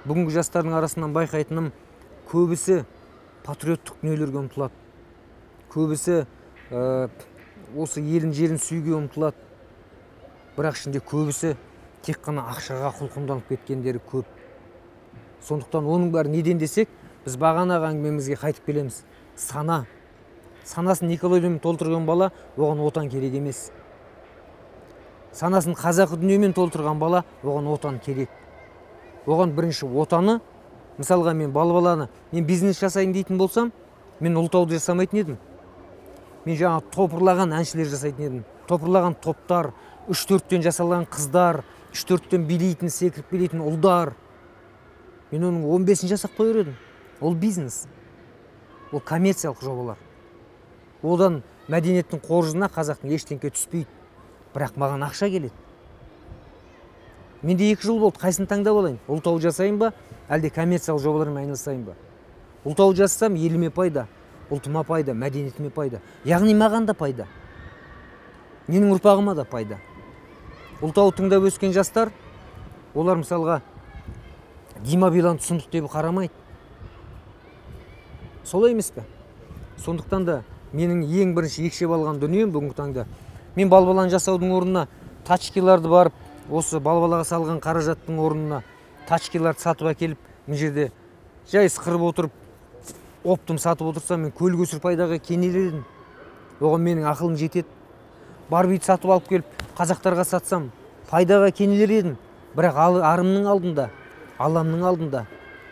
бүгінгі жастардың арасынан байқайтыным, көбісі патриоттық дүниелерге ұмтылады. Көбісі осы елін жерін сүйге ұмтылады. Бірақ ішінде көбісі тек қана ақшаға құлқынданып кеткендері көп. Сондықтан оның бәрі неден десек, біз бағанағы әңгімемізге қайтып келеміз. Санасын Николаймен толтырған бала, оған отан керек емес. Санасын қазақы дүниемен толтырған бала, оған отан керек. Оған бірінші отаны, мысалға мен баланы, мен бизнес жасайын дейтін болсам, мен ұлытауды жасамайтын едім. Мен жаңа топырлаған әншілер жасайтын едім. Топырлаған топтар, 3-4-тен жасалған қыздар, 3-4-тен билейтін, секіріп билейтін ұлдар. Мен оның 15-ін жасап қойыр едім. Ол бизнес. Ол коммерциялық жобалар. Одан мәдениеттің қоржынына қазақтың ештеңке түспейді. Бірақ маған ақша келеді. Менде 2 жыл болды, қайсын таңдап алайын? Ұлытау жасайын ба, әлде коммерциялық жобалармен айналысайын ба? Ұлытау жасасам еліме пайда, ұлтыма пайда, мәдениетіме пайда. Яғни маған да пайда. Менің ұрпағыма да пайда. Ұлытау тыңдап өскен жастар, олар мысалға Дима Биланды сұмдық деп қарамайды. Солай емес пе? Сондықтан да менің ең бірінші екшеп алған дүнием бүгінгі таңда. Мен балбаланы жасаудың орнына тачкиларды барып, осы балбалаға салған қаражаттың орнына тачкиларды сатып әкеліп, мен жерде жай сықырып отырып, оптым сатып отырсам, мен көл көсір пайдаға кенелер едім. Оған менің ақылым жетеді. Барбиді сатып алып келіп, қазақтарға сатсам, пайдаға кенелер едім. Бірақ арымның алдында, Алламның алдында,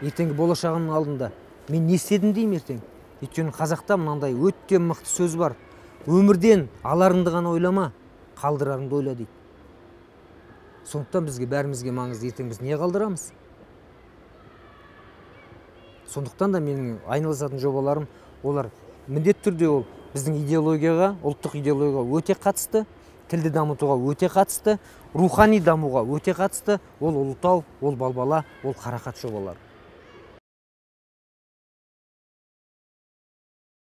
ертеңгі болашағымның алдында мен не істедім деймін ертең. Өйткені қазақта мынандай өте мықты сөз бар. Өмірден аларыңды ғана ойлама, қалдырарыңды ойла дейді. Сондықтан бізге бәрімізге маңызды, ертең біз не қалдырамыз? Сондықтан да менің айналысатын жобаларым, олар міндетті түрде ол біздің идеологияға, ұлттық идеологияға өте қатысты, тілді дамытуға өте қатысты, рухани дамуға өте қатысты. Ол Ұлытау, ол Балбала, ол Қарақат жобалары.